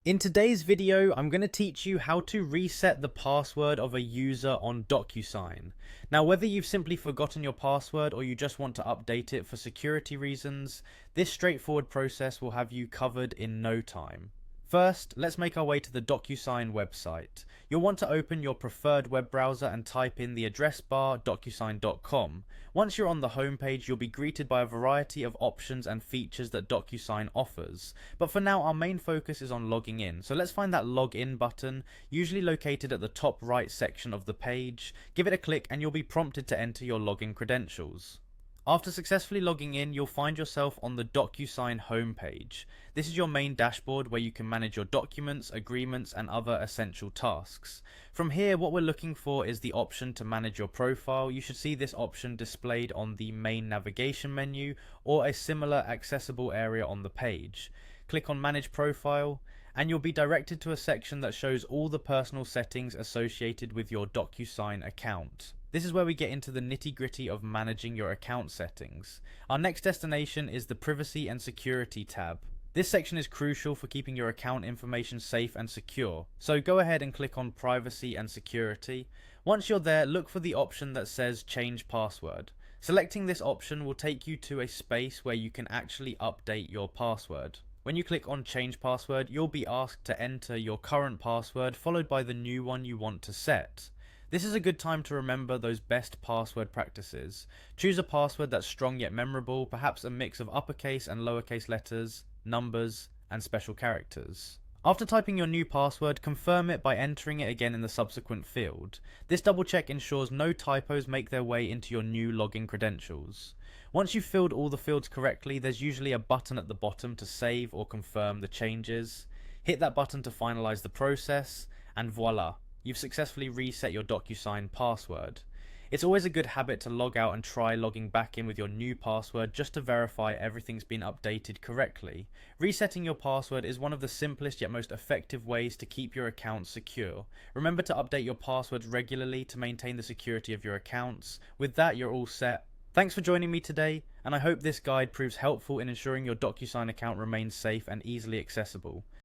In today's video, I'm going to teach you how to reset the password of a user on Docusign. Now, whether you've simply forgotten your password or you just want to update it for security reasons, this straightforward process will have you covered in no time. First, let's make our way to the Docusign website. You'll want to open your preferred web browser and type in the address bar docusign.com. Once you're on the homepage, you'll be greeted by a variety of options and features that Docusign offers. But for now, our main focus is on logging in. So let's find that login button, usually located at the top right section of the page. Give it a click and you'll be prompted to enter your login credentials. After successfully logging in, you'll find yourself on the Docusign homepage. This is your main dashboard where you can manage your documents, agreements, and other essential tasks. From here, what we're looking for is the option to manage your profile. You should see this option displayed on the main navigation menu or a similar accessible area on the page. Click on Manage Profile, and you'll be directed to a section that shows all the personal settings associated with your Docusign account. This is where we get into the nitty-gritty of managing your account settings. Our next destination is the Privacy and Security tab. This section is crucial for keeping your account information safe and secure. So go ahead and click on Privacy and Security. Once you're there, look for the option that says Change Password. Selecting this option will take you to a space where you can actually update your password. When you click on Change Password, you'll be asked to enter your current password followed by the new one you want to set. This is a good time to remember those best password practices. Choose a password that's strong yet memorable, perhaps a mix of uppercase and lowercase letters, numbers, and special characters. After typing your new password, confirm it by entering it again in the subsequent field. This double check ensures no typos make their way into your new login credentials. Once you've filled all the fields correctly, there's usually a button at the bottom to save or confirm the changes. Hit that button to finalize the process, and voila! You've successfully reset your Docusign password. It's always a good habit to log out and try logging back in with your new password just to verify everything's been updated correctly. Resetting your password is one of the simplest yet most effective ways to keep your account secure. Remember to update your passwords regularly to maintain the security of your accounts. With that, you're all set. Thanks for joining me today, and I hope this guide proves helpful in ensuring your Docusign account remains safe and easily accessible.